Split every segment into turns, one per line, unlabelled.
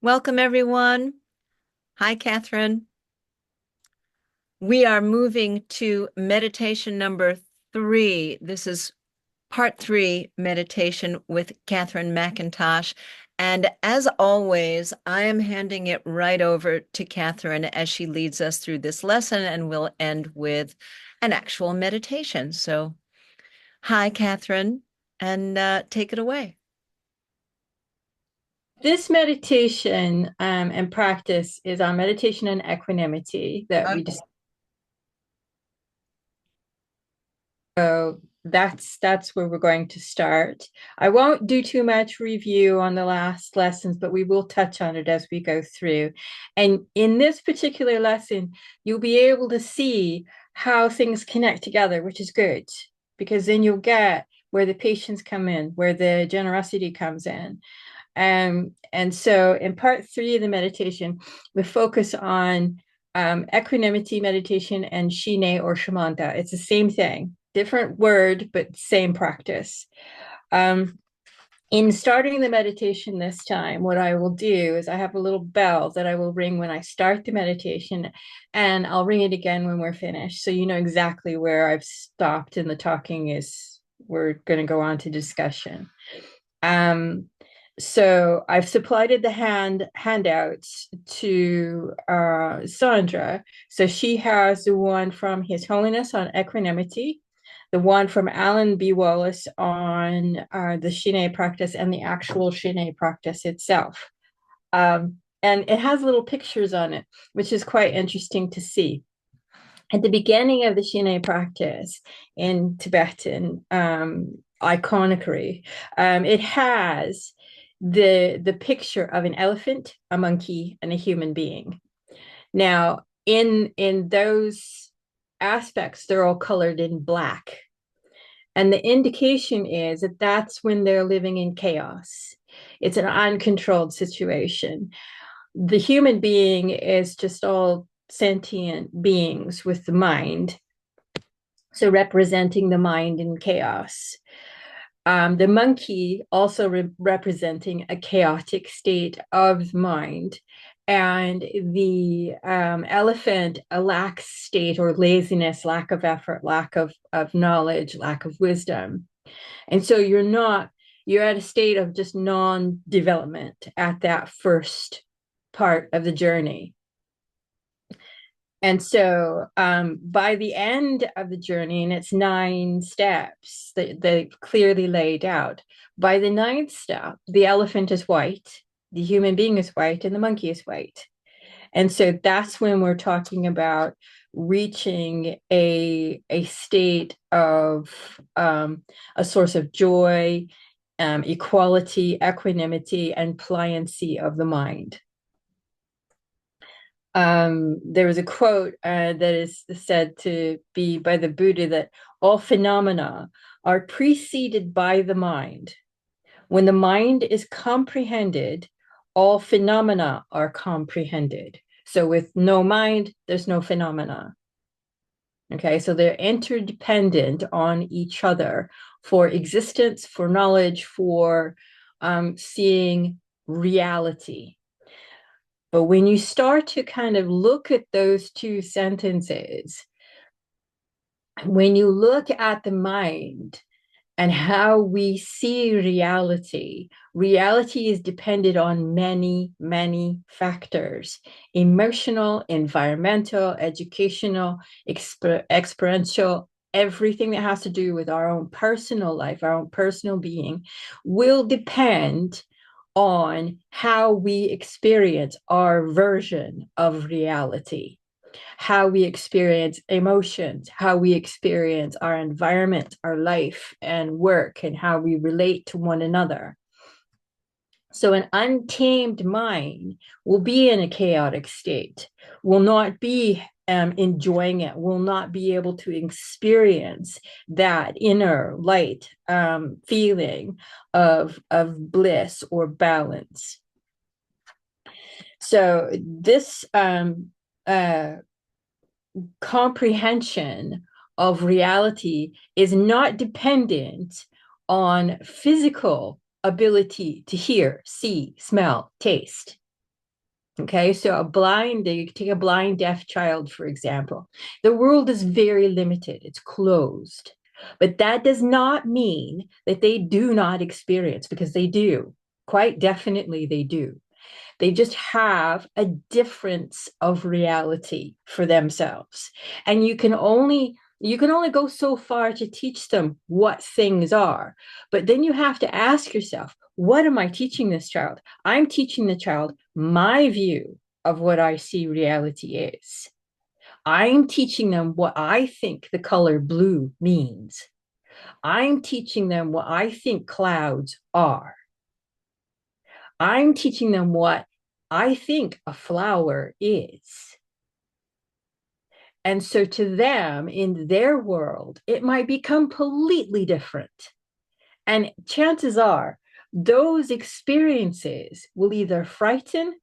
Welcome, everyone. Hi, Kathryn. We are moving to meditation number 3. This is part 3 meditation with Kathryn McIntosh. And as always, I am handing it right over to Kathryn as she leads us through this lesson, and we'll end with an actual meditation. So, hi, Kathryn, and take it away.
This meditation and practice is our meditation and equanimity that we
Okay.
just so that's where we're going to start. I won't do too much review on the last lessons, but we will touch on it as we go through. And in this particular lesson, you'll be able to see how things connect together, which is good, because then you'll get where the patience come in, where the generosity comes in. And so in part 3 of the meditation, we focus on equanimity meditation and shine or shamanta. It's the same thing, different word, but same practice. Um, in starting the meditation this time, what I will do is I have a little bell that I will ring when I start the meditation, and I'll ring it again when we're finished. So you know exactly where I've stopped and the talking is, we're going to go on to discussion. Um, so I've supplied the handouts to Sandra. So she has the one from His Holiness on equanimity, the one from Alan B. Wallace on the Shine practice and the actual Shine practice itself. And it has little pictures on it, which is quite interesting to see. At the beginning of the Shine practice in Tibetan iconography, it has the picture of an elephant, a monkey, and a human being. Now, in those aspects, they're all colored in black, and the indication is that that's when they're living in chaos. It's an uncontrolled situation. The human being is just all sentient beings with the mind, so representing the mind in chaos. The monkey also representing a chaotic state of mind, and the elephant a lax state or laziness, lack of effort, lack of knowledge, lack of wisdom. And so you're at a state of just non-development at that first part of the journey. And so by the end of the journey, and it's 9 steps that they clearly laid out, by the ninth step, the elephant is white, the human being is white, and the monkey is white. And so that's when we're talking about reaching a state of a source of joy, equality, equanimity, and pliancy of the mind. There was a quote that is said to be by the Buddha that all phenomena are preceded by the mind. When the mind is comprehended, all phenomena are comprehended. So with no mind, there's no phenomena. Okay, so they're interdependent on each other for existence, for knowledge, for seeing reality. But when you start to kind of look at those two sentences, when you look at the mind and how we see reality, reality is dependent on many, many factors: emotional, environmental, educational, experiential. Everything that has to do with our own personal life, our own personal being, will depend on how we experience our version of reality, how we experience emotions, how we experience our environment, our life and work, and how we relate to one another. So, an untamed mind will be in a chaotic state, will not be enjoying it, will not be able to experience that inner light feeling of bliss or balance. So, this comprehension of reality is not dependent on physical ability to hear, see, smell, taste. Okay, so you take a blind deaf child, for example. The world is very limited, it's closed. But that does not mean that they do not experience, because they do. Quite definitely, they do. They just have a difference of reality for themselves. And you can only go so far to teach them what things are. But then you have to ask yourself, what am I teaching this child? I'm teaching the child my view of what I see reality is. I'm teaching them what I think the color blue means. I'm teaching them what I think clouds are. I'm teaching them what I think a flower is. And so to them, in their world, it might be completely different. And chances are, those experiences will either frighten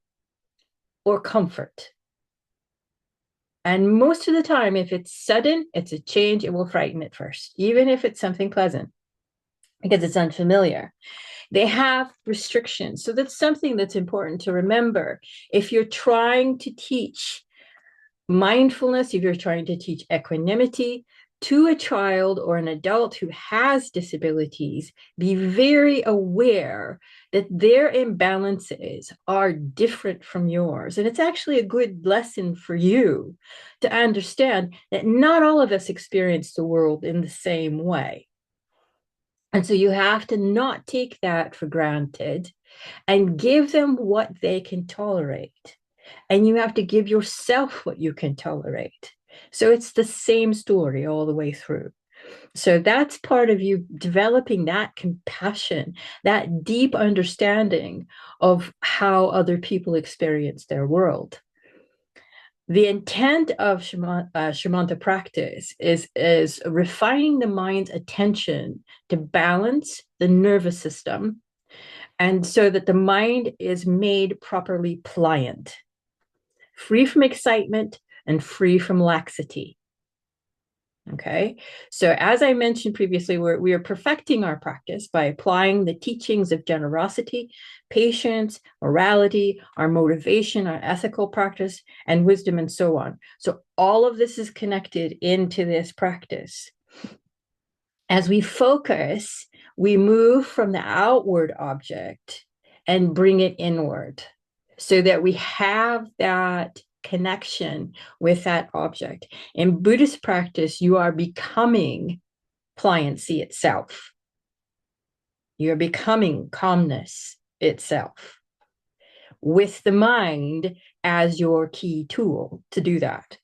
or comfort. And most of the time, if it's sudden, it's a change, it will frighten at first, even if it's something pleasant, because it's unfamiliar. They have restrictions. So that's something that's important to remember. If you're trying to teach mindfulness, if you're trying to teach equanimity to a child or an adult who has disabilities, be very aware that their imbalances are different from yours. And it's actually a good lesson for you to understand that not all of us experience the world in the same way. And so you have to not take that for granted and give them what they can tolerate. And you have to give yourself what you can tolerate. So it's the same story all the way through. So that's part of you developing that compassion, that deep understanding of how other people experience their world. The intent of Shamanta practice is refining the mind's attention to balance the nervous system, and so that the mind is made properly pliant, free from excitement and free from laxity. Okay, so as I mentioned previously, we are perfecting our practice by applying the teachings of generosity, patience, morality, our motivation, our ethical practice, and wisdom, and so on. So all of this is connected into this practice. As we focus, we move from the outward object and bring it inward so that we have that connection with that object. In Buddhist practice, you are becoming pliancy itself. You're becoming calmness itself with the mind as your key tool to do that.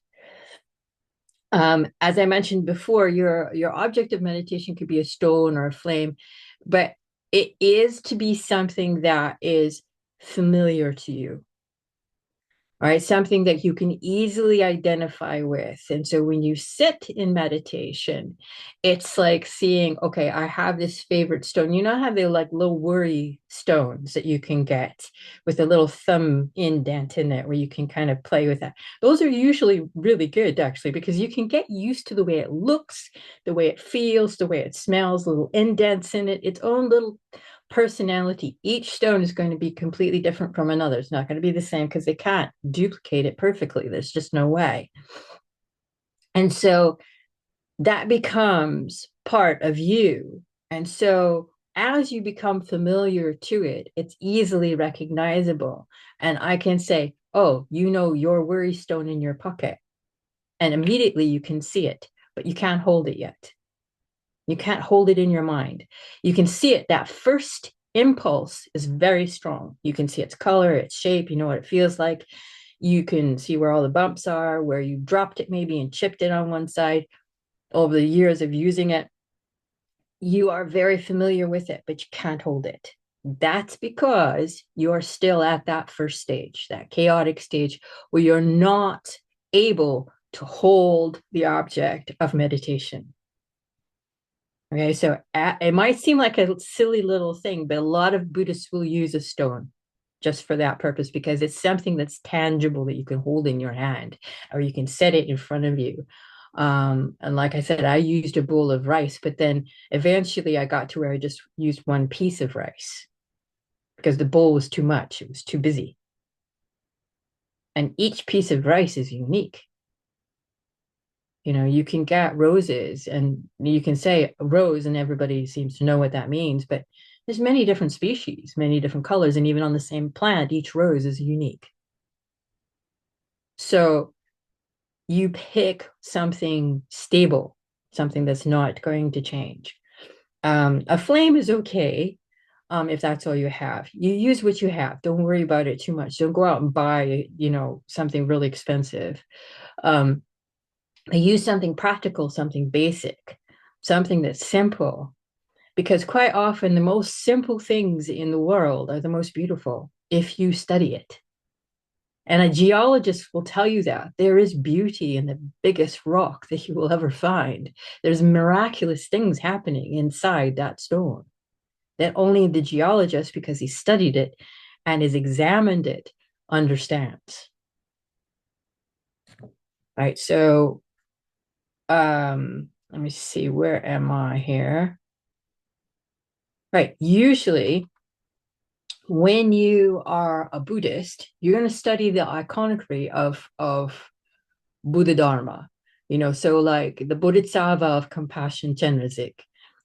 As I mentioned before, your object of meditation could be a stone or a flame, but it is to be something that is familiar to you. All right, something that you can easily identify with. And so when you sit in meditation, it's like seeing, okay, I have this favorite stone. You know how they like little worry stones that you can get with a little thumb indent in it where you can kind of play with that. Those are usually really good, actually, because you can get used to the way it looks, the way it feels, the way it smells, little indents in it, its own little personality. Each stone is going to be completely different from another. It's not going to be the same because they can't duplicate it perfectly. There's just no way. And so that becomes part of you. And so as you become familiar to it, it's easily recognizable. And I can say, oh, you know your worry stone in your pocket. And immediately you can see it, but you can't hold it yet. You can't hold it in your mind. You can see it. That first impulse is very strong. You can see its color, its shape, you know what it feels like. You can see where all the bumps are, where you dropped it maybe and chipped it on one side over the years of using it. You are very familiar with it, but you can't hold it. That's because you're still at that first stage, that chaotic stage where you're not able to hold the object of meditation. Okay, so it might seem like a silly little thing, but a lot of Buddhists will use a stone just for that purpose because it's something that's tangible that you can hold in your hand or you can set it in front of you. And like I said, I used a bowl of rice, but then eventually I got to where I just used one piece of rice because the bowl was too much. It was too busy. And each piece of rice is unique. You can get roses and you can say rose and everybody seems to know what that means, but there's many different species, many different colors, and even on the same plant, each rose is unique. So you pick something stable, something that's not going to change. A flame is okay if that's all you have. You use what you have. Don't worry about it too much. Don't go out and buy, something really expensive. Um, use something practical, something basic, something that's simple, because quite often the most simple things in the world are the most beautiful if you study it. And a geologist will tell you that there is beauty in the biggest rock that you will ever find. There's miraculous things happening inside that stone that only the geologist, because he studied it and has examined it, understands. Right. So let me see, where am I here? Right. Usually when you are a Buddhist, you're going to study the iconography of Buddha Dharma. So like the Bodhisattva of compassion, Chenrezig.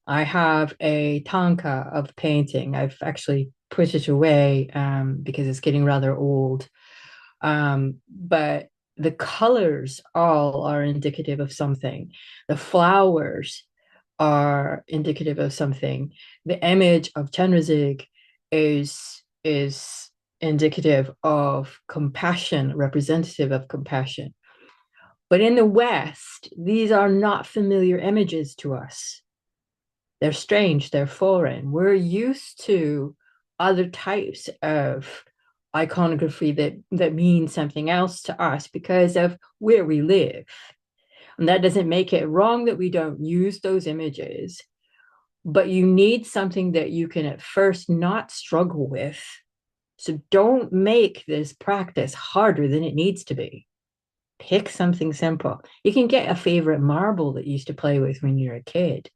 I have a tanka of painting. I've actually put it away because it's getting rather old. But the colors all are indicative of something. The flowers are indicative of something. The image of Chenrezig is indicative of compassion, representative of compassion. But in the West, these are not familiar images to us. They're strange, they're foreign. We're used to other types of iconography that means something else to us because of where we live. And that doesn't make it wrong that we don't use those images, but you need something that you can at first not struggle with. So don't make this practice harder than it needs to be. Pick something simple. You can get a favorite marble that you used to play with when you were a kid.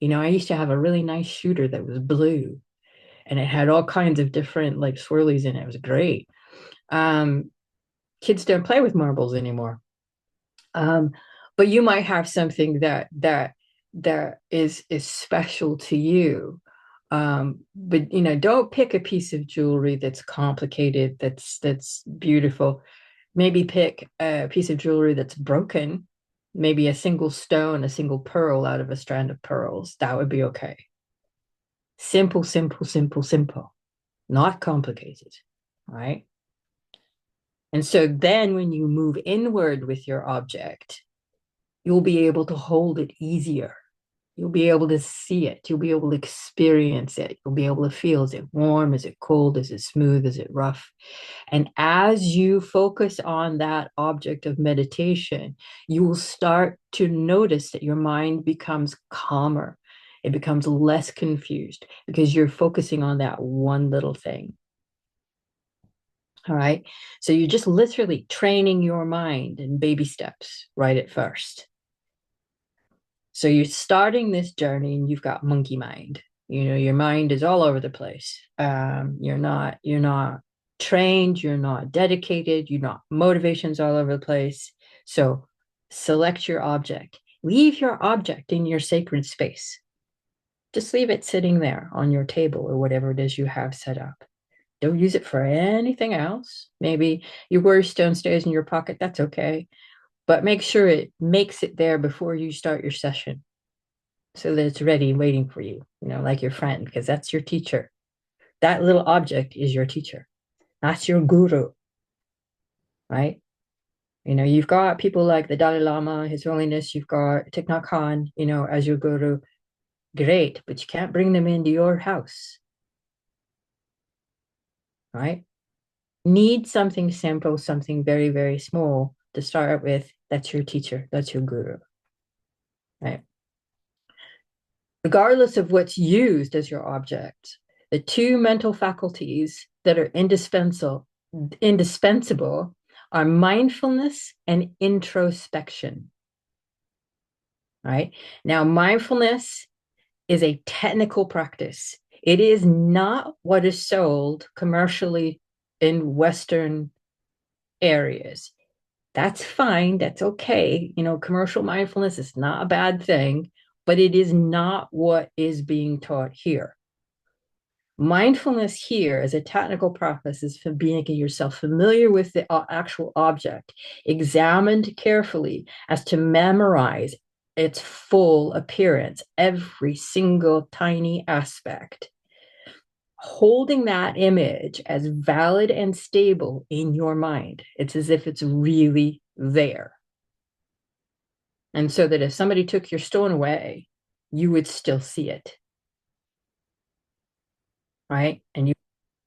I used to have a really nice shooter that was blue and it had all kinds of different like swirlies in it. It was great. Um, Kids don't play with marbles anymore. Um, but you might have something that is special to you. But don't pick a piece of jewelry that's complicated, that's beautiful. Maybe pick a piece of jewelry that's broken, maybe a single stone, a single pearl out of a strand of pearls. That would be okay. Simple, simple, simple, simple, not complicated, right? And so then when you move inward with your object, you'll be able to hold it easier. You'll be able to see it. You'll be able to experience it. You'll be able to feel, is it warm? Is it cold? Is it smooth? Is it rough? And as you focus on that object of meditation, you will start to notice that your mind becomes calmer. It becomes less confused because you're focusing on that one little thing. All right. So you're just literally training your mind in baby steps right at first. So you're starting this journey and you've got monkey mind. Your mind is all over the place. You're not trained, you're not dedicated, you're not motivations all over the place. So select your object. Leave your object in your sacred space. Just leave it sitting there on your table or whatever it is you have set up. Don't use it for anything else. Maybe your worry stone stays in your pocket. That's okay. But make sure it makes it there before you start your session so that it's ready waiting for you, like your friend, because that's your teacher. That little object is your teacher. That's your guru, right? You've got people like the Dalai Lama, His Holiness, you've got Thich Nhat Hanh, as your guru. Great, but you can't bring them into your house, right? Need something simple, something very, very small to start with. That's your teacher, that's your guru, right? Regardless of what's used as your object, the two mental faculties that are indispensable are mindfulness and introspection. Right? Now, mindfulness is a technical practice. It is not what is sold commercially in Western areas. That's fine. That's okay. Commercial mindfulness is not a bad thing, but it is not what is being taught here. Mindfulness here as a technical process is for being yourself familiar with the actual object, examined carefully as to memorize its full appearance, every single tiny aspect, holding that image as valid and stable in your mind. It's as if it's really there. And so that if somebody took your stone away, you would still see it. Right? And you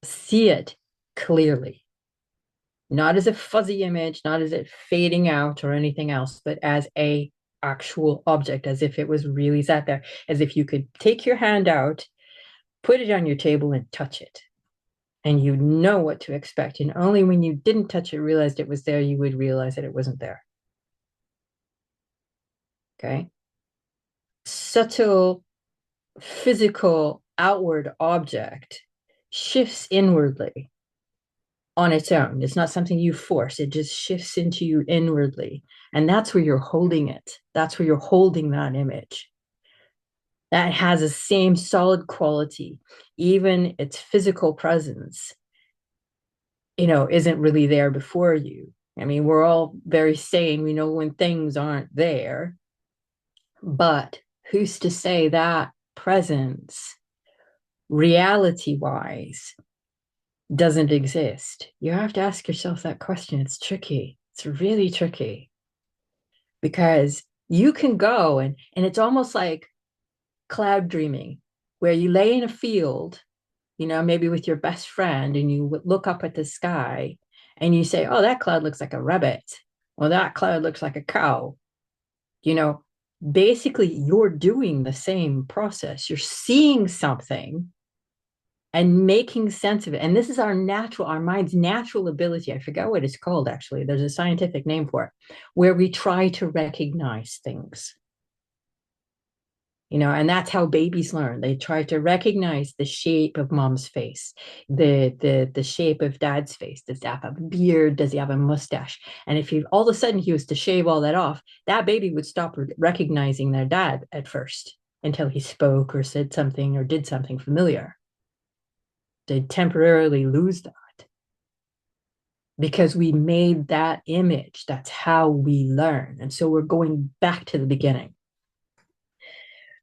see it clearly, not as a fuzzy image, not as it fading out or anything else, but as a actual object, as if it was really sat there, as if you could take your hand out, put it on your table and touch it. And you know what to expect. And only when you didn't touch it, realized it was there, you would realize that it wasn't there. Okay. Subtle physical outward object shifts inwardly on its own. It's not something you force. It just shifts into you inwardly. And that's where you're holding it. That's where you're holding that image. That has the same solid quality. Even its physical presence, isn't really there before you. I mean, we're all very sane. We know when things aren't there. But who's to say that presence, reality-wise, doesn't exist? You have to ask yourself that question. It's tricky. It's really tricky. Because you can go and it's almost like cloud dreaming, where you lay in a field, maybe with your best friend, and you look up at the sky and you say, oh, that cloud looks like a rabbit. Well, that cloud looks like a cow. Basically, you're doing the same process. You're seeing something and making sense of it. And this is our mind's natural ability. I forget what it's called, actually. There's a scientific name for it, where we try to recognize things. And that's how babies learn. They try to recognize the shape of mom's face, the shape of dad's face. Does he have a beard? Does he have a mustache? And if all of a sudden he was to shave all that off, that baby would stop recognizing their dad at first until he spoke or said something or did something familiar. They'd temporarily lose that because we made that image. That's how we learn. And so we're going back to the beginning.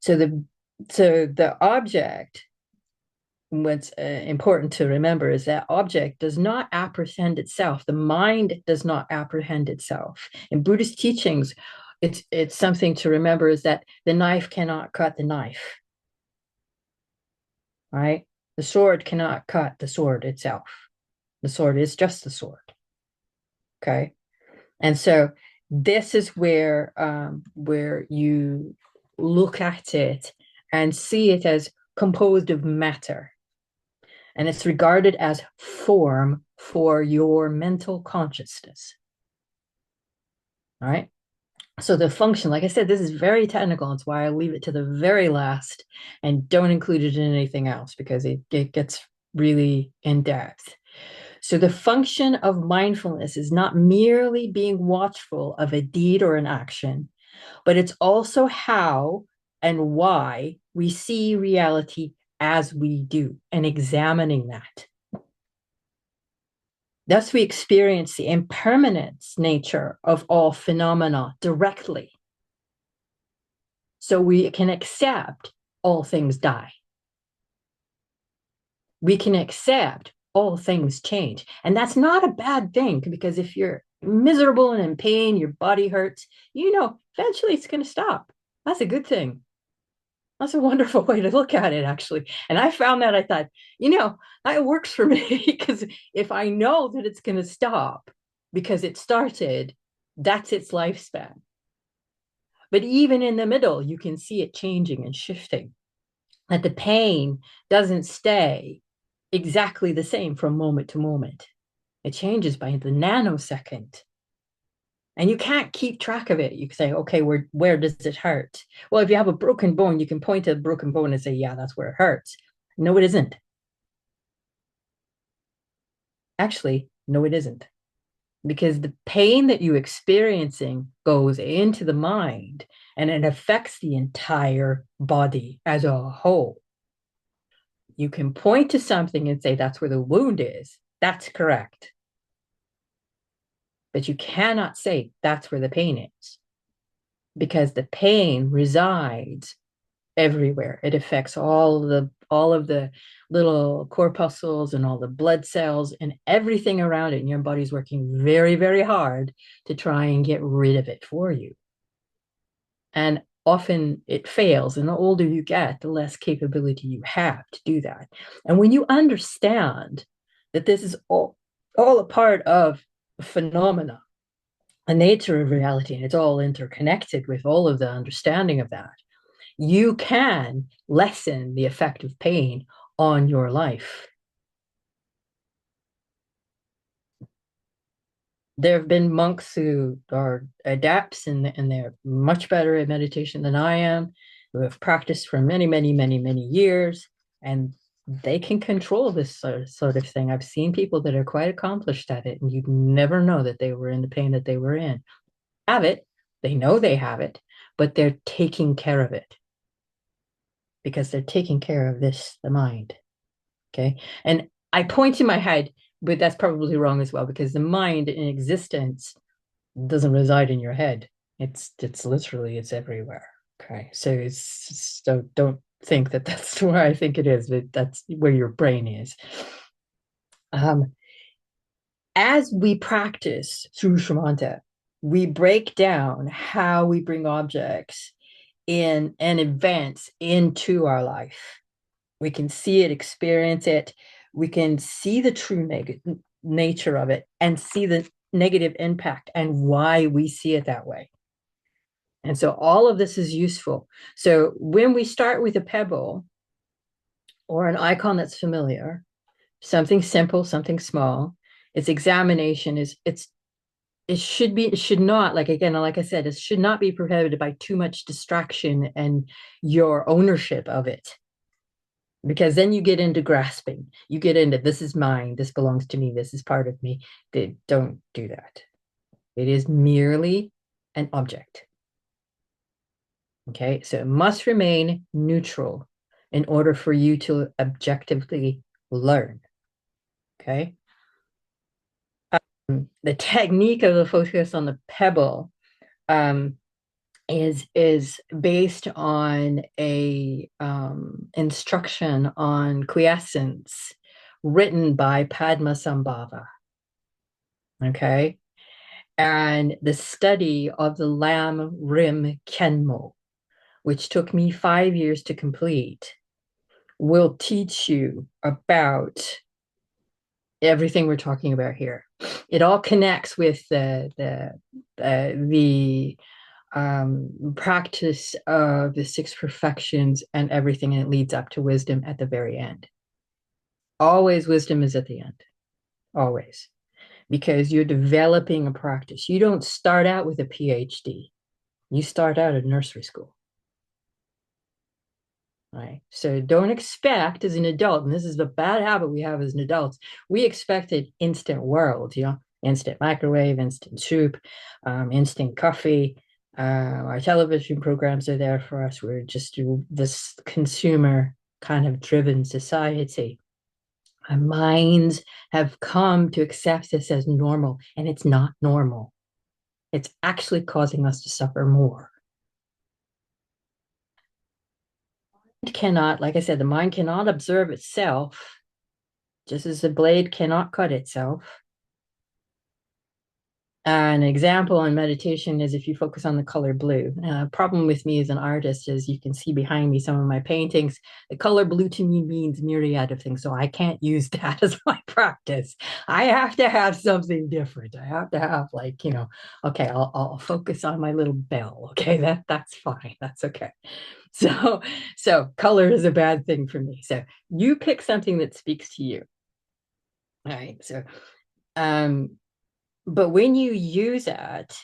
So the object, what's important to remember is that object does not apprehend itself. The mind does not apprehend itself. In Buddhist teachings, it's something to remember is that the knife cannot cut the knife. Right? The sword cannot cut the sword itself. The sword is just the sword. Okay? And so this is where you look at it and see it as composed of matter. And it's regarded as form for your mental consciousness. All right. So the function, like I said, this is very technical. That's why I leave it to the very last and don't include it in anything else because it gets really in depth. So the function of mindfulness is not merely being watchful of a deed or an action, but it's also how and why we see reality as we do and examining that. Thus, we experience the impermanence nature of all phenomena directly. So we can accept all things die. We can accept all things change. And that's not a bad thing because if you're miserable and in pain, your body hurts, eventually it's going to stop. That's a good thing. That's a wonderful way to look at it, actually. And I found that I thought, that works for me because if I know that it's going to stop because it started, that's its lifespan. But even in the middle, you can see it changing and shifting. That the pain doesn't stay exactly the same from moment to moment. It changes by the nanosecond. And you can't keep track of it. You can say, okay, where does it hurt? Well, if you have a broken bone, you can point to a broken bone and say, yeah, that's where it hurts. No, it isn't. Actually, no, it isn't. because the pain that you're experiencing goes into the mind and it affects the entire body as a whole. You can point to something and say that's where the wound is. That's correct. But you cannot say that's where the pain is, because the pain resides everywhere. It affects all of the little corpuscles and all the blood cells and everything around it. And your body's working very, very hard to try and get rid of it for you. And often it fails. And the older you get, the less capability you have to do that. And when you understand that this is all a part of phenomena, a nature of reality, and it's all interconnected with all of the understanding of that, you can lessen the effect of pain on your life. There have been monks who are adepts and they're much better at meditation than I am, who have practiced for many, many, many, many years, and they can control this sort of thing. I've seen people that are quite accomplished at it, and you'd never know that they were in the pain that they were in. Have it, they know they have it, but they're taking care of it because they're taking care of this, the mind. Okay. And I point to my head, but that's probably wrong as well, because the mind in existence doesn't reside in your head. It's literally, it's everywhere. Okay. So don't think that that's where I think it is, but that's where your brain is. As we practice through Shamanta, we break down how we bring objects in and events into our life. We can see it, experience it. We can see the true nature of it and see the negative impact and why we see it that way. And so all of this is useful. So when we start with a pebble or an icon that's familiar, something simple, something small, its examination is it should not, like again, like I said, it should not be prohibited by too much distraction and your ownership of it, because then you get into grasping. You get into, this is mine, this belongs to me, this is part of me. They don't do that. It is merely an object. Okay, so it must remain neutral in order for you to objectively learn. Okay. The technique of the focus on the pebble is based on a instruction on quiescence written by Padmasambhava. Okay. And the study of the Lam Rim Kenmo, which took me 5 years to complete, will teach you about everything we're talking about here. It all connects with the practice of the six perfections and everything, and it leads up to wisdom at the very end. Always wisdom is at the end, always, because you're developing a practice. You don't start out with a PhD. You start out at nursery school. Right. So don't expect as an adult, and this is the bad habit we have as an adults, we expect an instant world, instant microwave, instant soup, instant coffee. Our television programs are there for us. We're just this consumer kind of driven society. Our minds have come to accept this as normal, and it's not normal. It's actually causing us to suffer more. Cannot, like I said, the mind cannot observe itself, just as the blade cannot cut itself. An example in meditation is if you focus on the color blue. Problem with me as an artist is you can see behind me some of my paintings. The color blue to me means myriad of things, so I can't use that as my practice. I have to have something different. I have to have okay, I'll focus on my little bell. Okay, that's fine. That's okay. So color is a bad thing for me. So you pick something that speaks to you. All right. So but when you use it,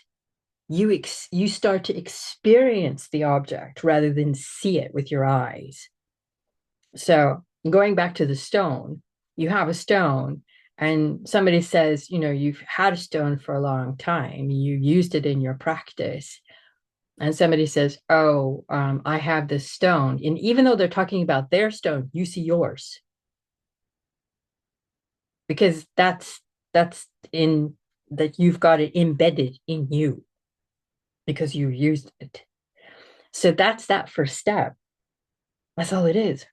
you start to experience the object rather than see it with your eyes. So going back to the stone, you have a stone And somebody says, you've had a stone for a long time, you used it in your practice. And somebody says, oh, I have this stone. And even though they're talking about their stone, you see yours. Because that's in that you've got it embedded in you because you used it. So that's that first step. That's all it is.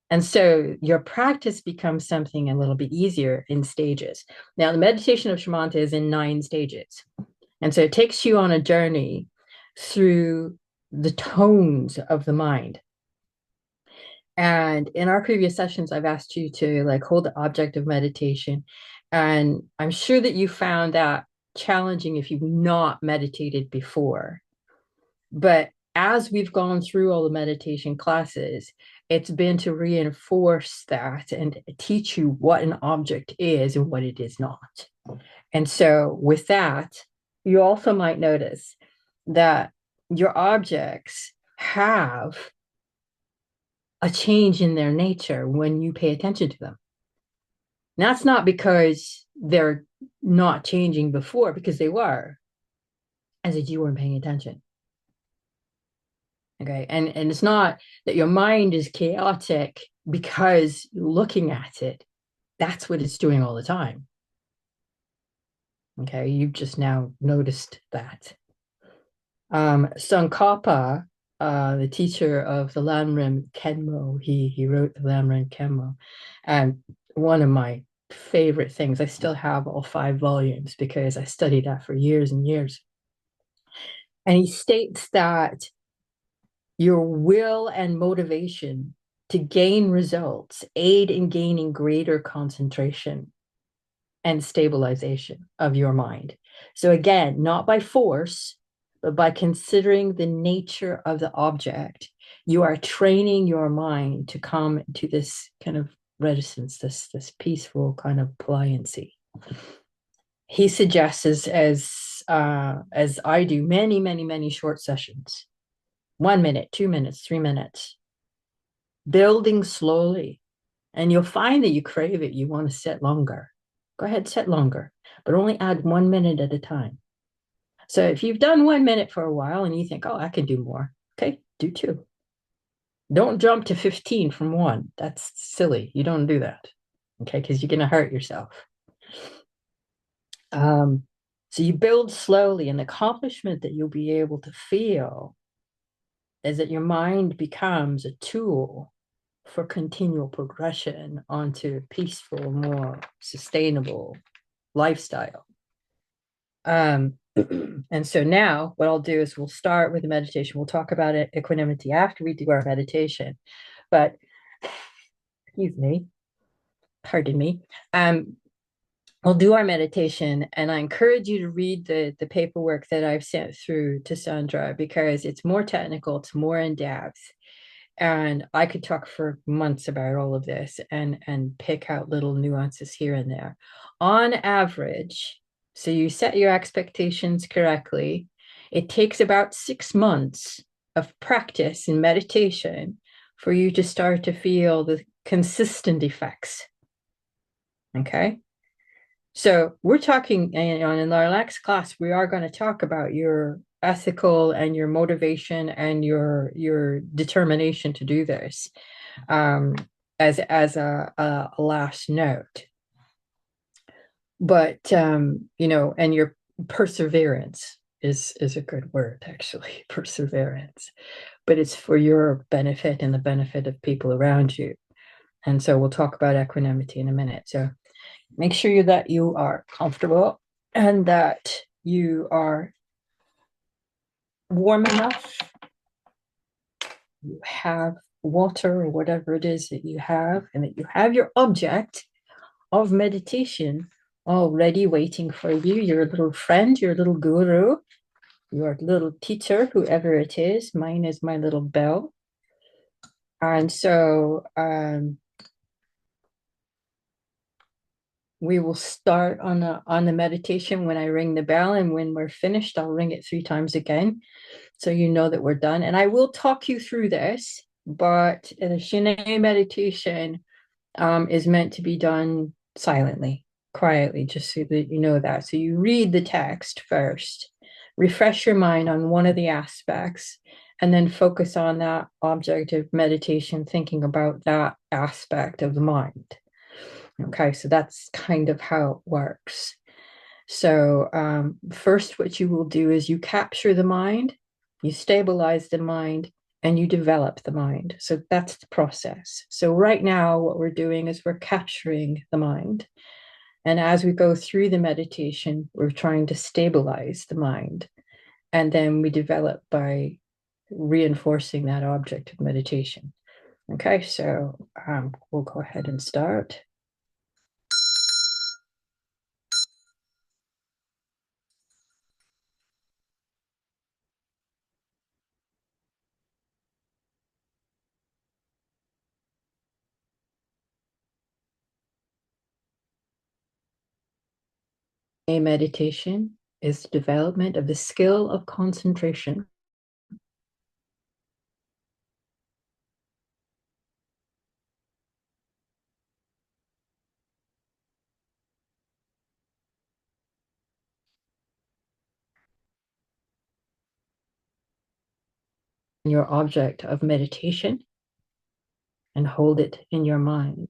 And so your practice becomes something a little bit easier in stages. Now, the meditation of Shamatha is in 9 stages. And so it takes you on a journey through the tones of the mind. And in our previous sessions, I've asked you to like hold the object of meditation. And I'm sure that you found that challenging if you've not meditated before. But as we've gone through all the meditation classes, it's been to reinforce that and teach you what an object is and what it is not. And so with that, you also might notice that your objects have a change in their nature when you pay attention to them. And that's not because they're not changing before, because they were, as if you weren't paying attention. Okay. And it's not that your mind is chaotic because you're looking at it. That's what it's doing all the time. Okay. You've just now noticed that. Tsongkhapa, the teacher of the Lamrim Khenmo, he wrote the Lamrim Khenmo. And one of my favorite things, I still have all 5 volumes because I studied that for years and years. And he states that your will and motivation to gain results aid in gaining greater concentration and stabilization of your mind. So again, not by force, but by considering the nature of the object, you are training your mind to come to this kind of reticence, this peaceful kind of pliancy. He suggests as I do, many short sessions, 1 minute, 2 minutes, 3 minutes, building slowly. And you'll find that you crave it. You want to sit longer. Go ahead, sit longer, but only add 1 minute at a time. So if you've done 1 minute for a while and you think, oh, I can do more, okay, do 2. Don't jump to 15 from 1. That's silly. You don't do that, okay, because you're going to hurt yourself. So you build slowly, and the accomplishment that you'll be able to feel is that your mind becomes a tool for continual progression onto a peaceful, more sustainable lifestyle. And so now what I'll do is we'll start with the meditation. We'll talk about it, equanimity, after we do our meditation. But excuse me, pardon me. We'll do our meditation, and I encourage you to read the paperwork that I've sent through to Sandra because it's more technical, it's more in depth. And I could talk for months about all of this and pick out little nuances here and there. On average, so you set your expectations correctly, it takes about 6 months of practice in meditation for you to start to feel the consistent effects. Okay. So we're talking, in our next class, we are going to talk about your ethical and your motivation and your determination to do this as a last note. But and your perseverance is a good word, actually, perseverance. But it's for your benefit and the benefit of people around you. And so we'll talk about equanimity in a minute. So make sure that you are comfortable and that you are warm enough. You have water or whatever it is that you have, and that you have your object of meditation already waiting for you, your little friend, your little guru, your little teacher, whoever it is. Mine is my little bell. And so we will start on the meditation when I ring the bell, and when we're finished, I'll ring it 3 times again, so you know that we're done. And I will talk you through this, but the Shine meditation is meant to be done silently. quietly, just so that you know that. So you read the text first, refresh your mind on one of the aspects, and then focus on that object of meditation, thinking about that aspect of the mind. Okay, so that's kind of how it works. So, first, what you will do is you capture the mind, you stabilize the mind, and you develop the mind. So, that's the process. So, right now, what we're doing is we're capturing the mind. And as we go through the meditation, we're trying to stabilize the mind. And then we develop by reinforcing that object of meditation. Okay, so we'll go ahead and start. A meditation is the development of the skill of concentration. Your object of meditation and hold it in your mind,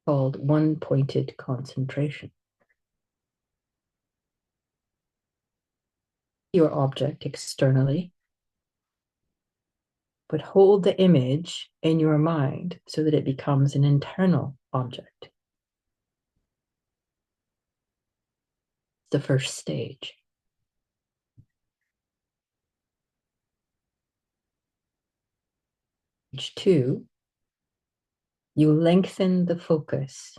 called one-pointed concentration. Your object externally, but hold the image in your mind so that it becomes an internal object. The first stage. Stage 2, you lengthen the focus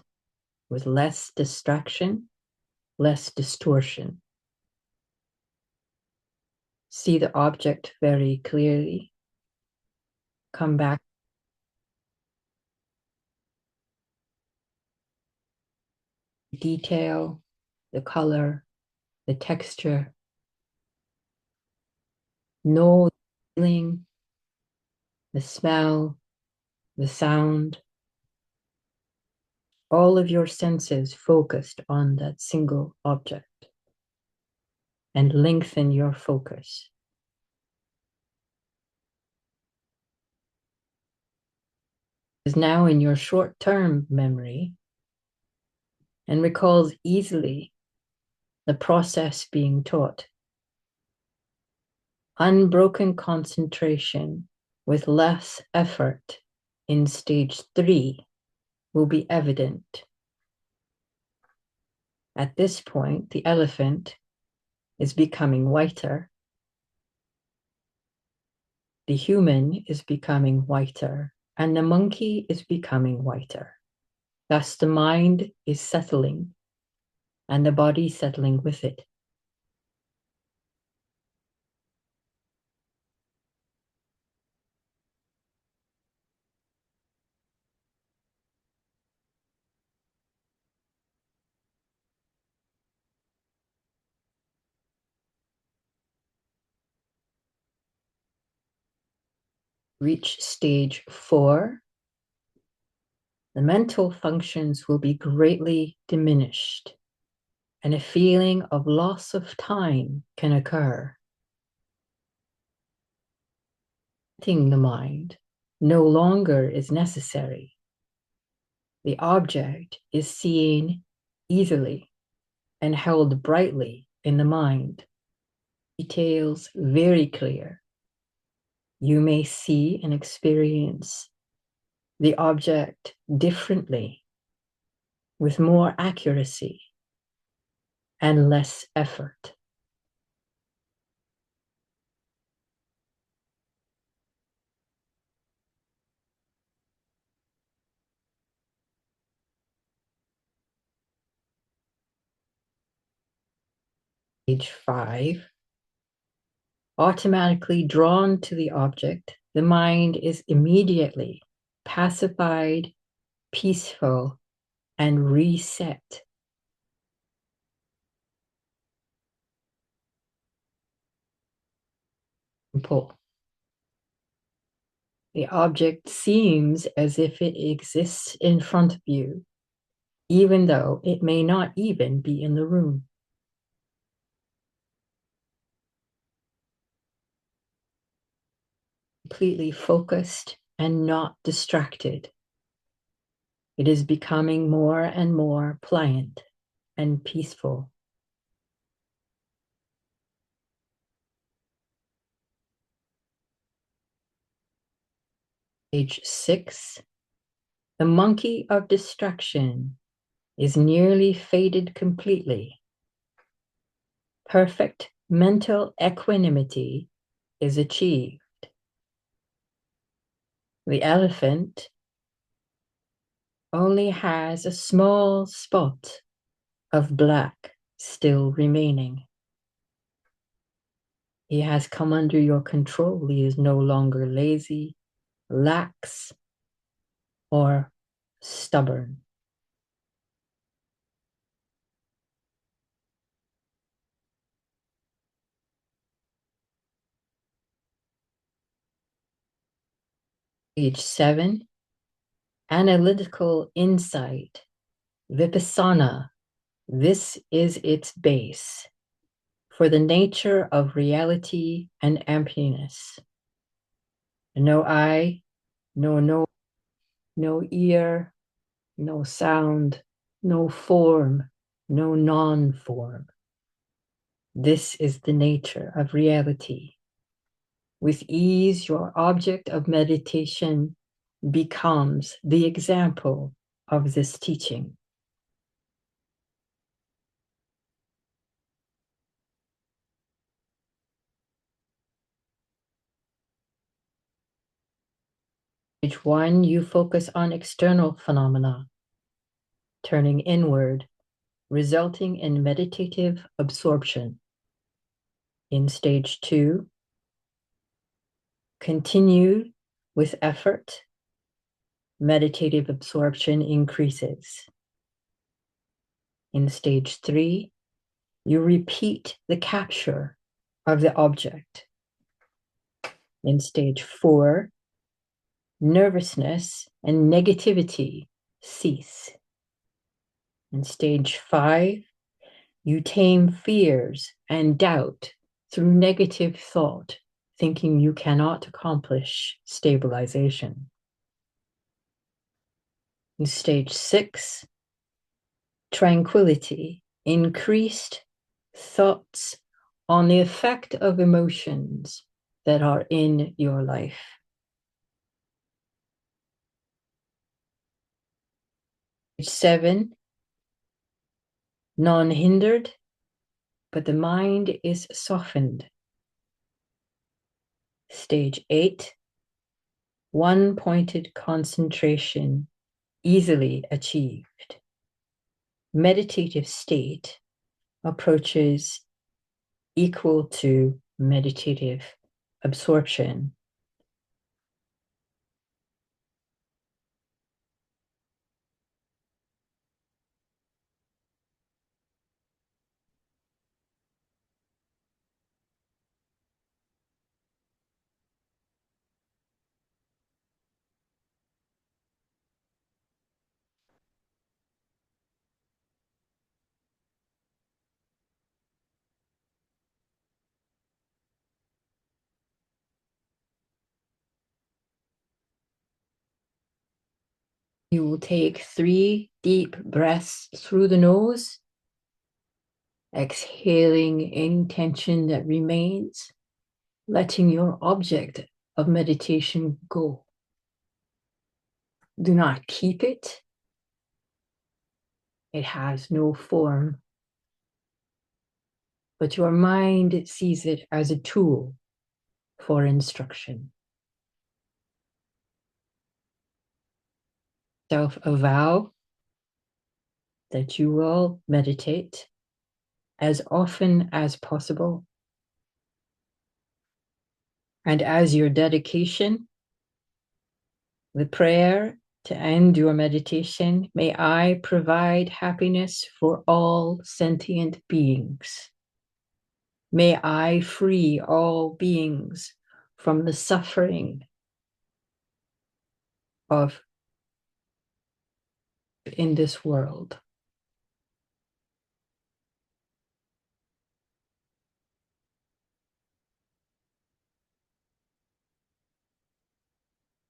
with less distraction, less distortion. See the object very clearly. Come back. Detail, the color, the texture. Know the feeling, the smell, the sound. All of your senses focused on that single object. And lengthen your focus. Is now in your short-term memory and recalls easily the process being taught. Unbroken concentration with less effort in stage 3 will be evident. At this point, the elephant is becoming whiter. The human is becoming whiter, and the monkey is becoming whiter. Thus, the mind is settling, and the body settling with it. Reach stage 4, the mental functions will be greatly diminished, and a feeling of loss of time can occur. The mind no longer is necessary. The object is seen easily and held brightly in the mind. Details very clear. You may see and experience the object differently, with more accuracy and less effort. Stage 5, automatically drawn to the object, the mind is immediately pacified, peaceful, and reset. Pull. The object seems as if it exists in front of you, even though it may not even be in the room. Completely focused and not distracted. It is becoming more and more pliant and peaceful. Page 6. The monkey of distraction is nearly faded completely. Perfect mental equanimity is achieved. The elephant only has a small spot of black still remaining. He has come under your control. He is no longer lazy, lax, or stubborn. Page 7, analytical insight, vipassana. This is its base for the nature of reality and emptiness. No eye, no nose, no ear, no sound, no form, no non-form. This is the nature of reality. With ease, your object of meditation becomes the example of this teaching. Page 1, you focus on external phenomena, turning inward, resulting in meditative absorption. In stage 2, continue with effort, meditative absorption increases. In stage 3, you repeat the capture of the object. In stage 4, nervousness and negativity cease. In stage 5, you tame fears and doubt through negative thought, thinking you cannot accomplish stabilization. In stage 6, tranquility, increased thoughts on the effect of emotions that are in your life. Stage 7, non-hindered, but the mind is softened. Stage 8, one-pointed concentration, easily achieved. Meditative state approaches equal to meditative absorption. You will take 3 deep breaths through the nose, exhaling any tension that remains, letting your object of meditation go. Do not keep it. It has no form, but your mind sees it as a tool for instruction. Self-avow that you will meditate as often as possible. And as your dedication, the prayer to end your meditation, may I provide happiness for all sentient beings. May I free all beings from the suffering of in this world.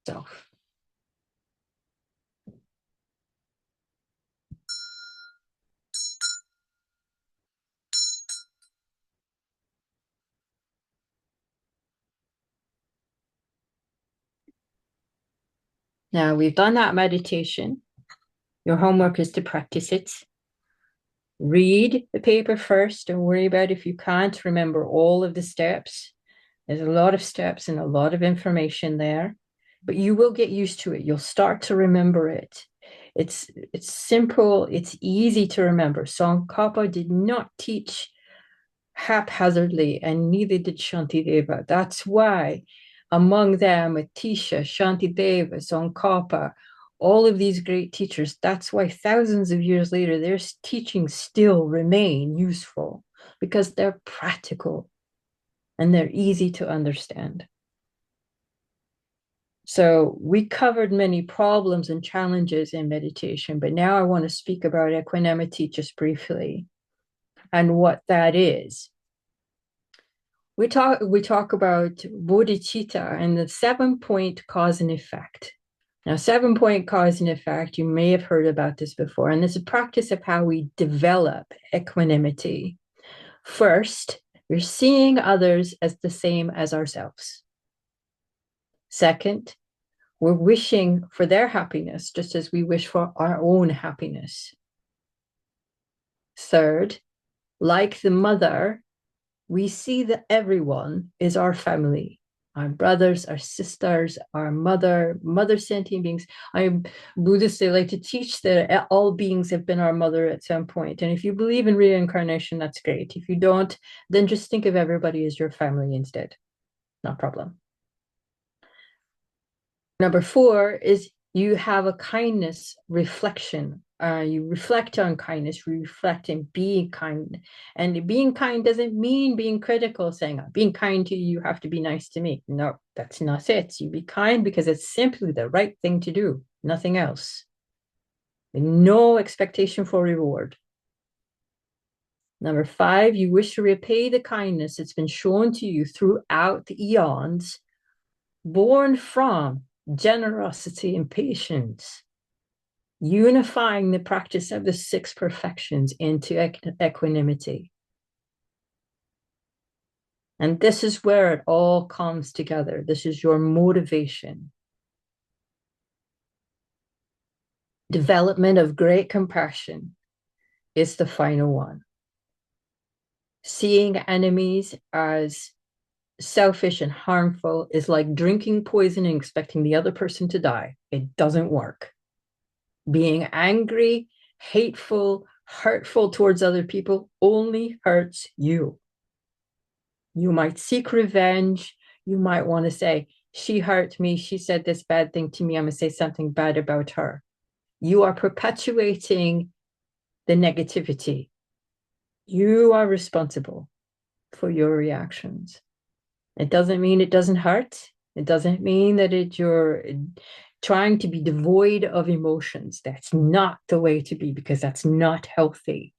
Self. Now we've done that meditation. Your homework is to practice it. Read the paper first. Don't worry about if you can't remember all of the steps. There's a lot of steps and a lot of information there, but you will get used to it. You'll start to remember it. It's simple. It's easy to remember. Tsongkhapa did not teach haphazardly, and neither did Shantideva. That's why among them, Atisha, Shantideva, Tsongkhapa, all of these great teachers, that's why thousands of years later, their teachings still remain useful because they're practical and they're easy to understand. So we covered many problems and challenges in meditation, but now I want to speak about equanimity just briefly and what that is. We talk about bodhicitta and the 7-point cause and effect. Now, 7-point cause and effect, you may have heard about this before, and it's a practice of how we develop equanimity. First, we're seeing others as the same as ourselves. Second, we're wishing for their happiness just as we wish for our own happiness. Third, like the mother, we see that everyone is our family, our brothers, our sisters, our mother sentient beings. Buddhists, they like to teach that all beings have been our mother at some point. And if you believe in reincarnation, that's great. If you don't, then just think of everybody as your family instead. No problem. Number 4 is you have a kindness reflection. You reflect on kindness, you reflect in being kind. And being kind doesn't mean being critical, saying, being kind to you, you have to be nice to me. No, that's not it. You be kind because it's simply the right thing to do, nothing else. No expectation for reward. Number 5, you wish to repay the kindness that's been shown to you throughout the eons, born from generosity and patience, unifying the practice of the 6 perfections into equanimity. And this is where it all comes together. This is your motivation. Development of great compassion is the final one. Seeing enemies as selfish and harmful is like drinking poison and expecting the other person to die. It doesn't work. Being angry, hateful, hurtful towards other people only hurts you. You might seek revenge. You might want to say, she hurt me. She said this bad thing to me. I'm going to say something bad about her. You are perpetuating the negativity. You are responsible for your reactions. It doesn't mean it doesn't hurt. It doesn't mean that you're trying to be devoid of emotions. That's not the way to be, because that's not healthy.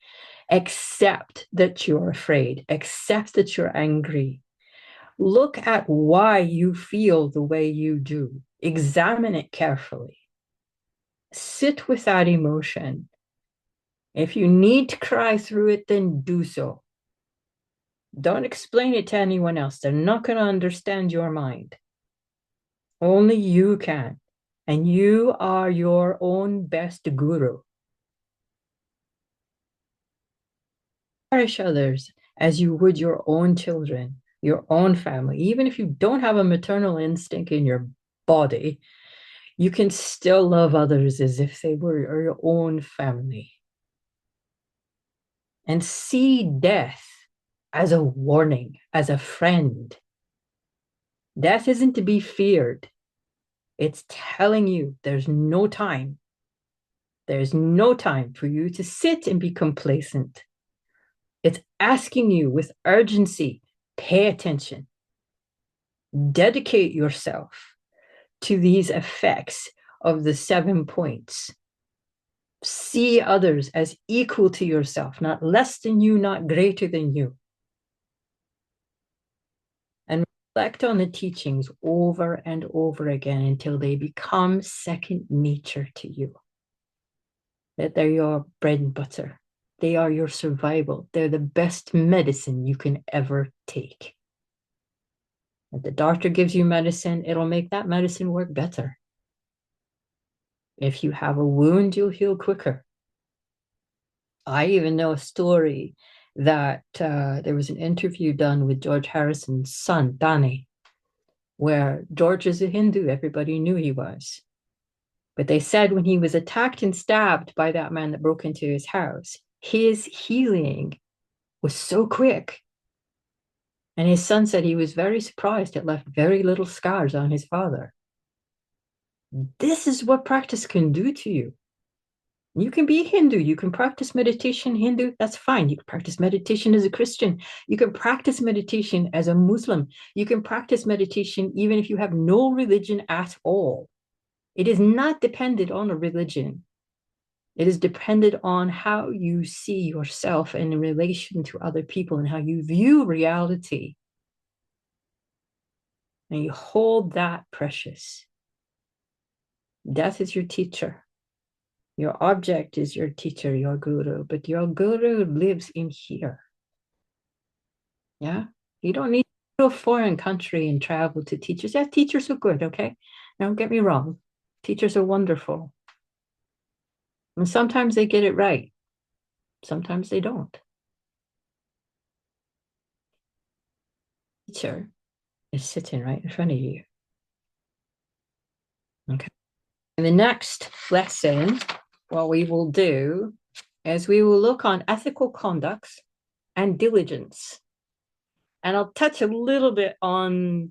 Accept that you're afraid. Accept that you're angry. Look at why you feel the way you do. Examine it carefully. Sit with that emotion. If you need to cry through it, then do so. Don't explain it to anyone else. They're not going to understand your mind. Only you can. And you are your own best guru. Cherish others as you would your own children, your own family. Even if you don't have a maternal instinct in your body, you can still love others as if they were your own family. And see death as a warning, as a friend. Death isn't to be feared. It's telling you there's no time. There's no time for you to sit and be complacent. It's asking you with urgency, pay attention. Dedicate yourself to these effects of the 7 points. See others as equal to yourself, not less than you, not greater than you. And reflect on the teachings over and over again until they become second nature to you. That they're your bread and butter. They are your survival. They're the best medicine you can ever take. If the doctor gives you medicine, it'll make that medicine work better. If you have a wound, you'll heal quicker. I even know a story that there was an interview done with George Harrison's son, Danny, where George is a Hindu. Everybody knew he was. But they said when he was attacked and stabbed by that man that broke into his house, his healing was so quick. And his son said he was very surprised it left very little scars on his father. This is what practice can do to you. You can be Hindu. You can practice meditation Hindu. That's fine. You can practice meditation as a Christian. You can practice meditation as a Muslim. You can practice meditation even if you have no religion at all. It is not dependent on a religion. It is dependent on how you see yourself in relation to other people and how you view reality. And you hold that precious. Death is your teacher. Your object is your teacher, your guru, but your guru lives in here. Yeah? You don't need to go to a foreign country and travel to teachers. Yeah, teachers are good, okay? Don't get me wrong. Teachers are wonderful. And sometimes they get it right. Sometimes they don't. Teacher is sitting right in front of you. Okay. In the next lesson, what we will do is we will look on ethical conducts and diligence. And I'll touch a little bit on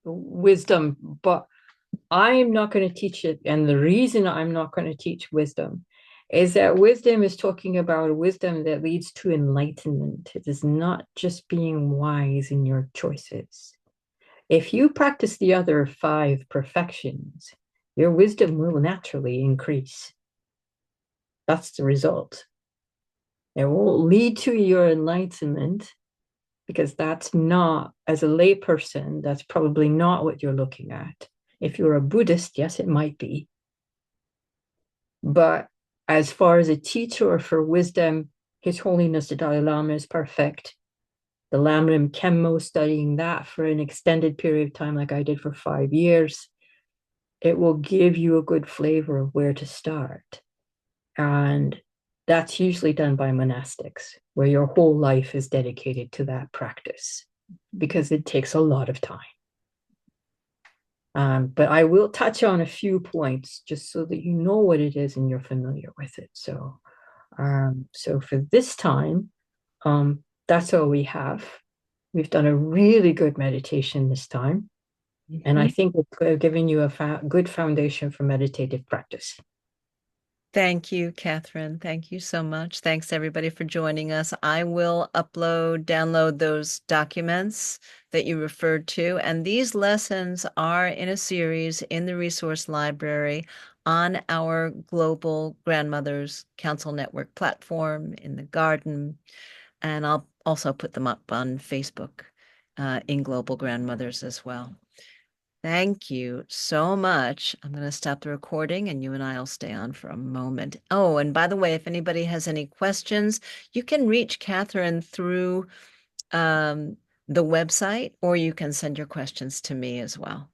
wisdom, but I'm not going to teach it. And the reason I'm not going to teach wisdom is that wisdom is talking about wisdom that leads to enlightenment. It is not just being wise in your choices. If you practice the other 5 perfections, your wisdom will naturally increase. That's the result. It won't lead to your enlightenment because that's not, as a layperson, that's probably not what you're looking at. If you're a Buddhist, yes, it might be. But as far as a teacher for wisdom, His Holiness the Dalai Lama is perfect. The Lamrim Khenmo, studying that for an extended period of time, like I did for 5 years, it will give you a good flavor of where to start. And that's usually done by monastics, where your whole life is dedicated to that practice, because it takes a lot of time. But I will touch on a few points just so that you know what it is and you're familiar with it. So for this time, that's all we have. We've done a really good meditation this time. And I think we've given you a good foundation for meditative practice.
Thank you, Kathryn. Thank you so much. Thanks, everybody, for joining us. I will download those documents that you referred to. And these lessons are in a series in the resource library on our Global Grandmothers Council Network platform in the garden. And I'll also put them up on Facebook in Global Grandmothers as well. Thank you so much. I'm going to stop the recording and you and I will stay on for a moment. Oh, and by the way, if anybody has any questions, you can reach Kathryn through the website, or you can send your questions to me as well.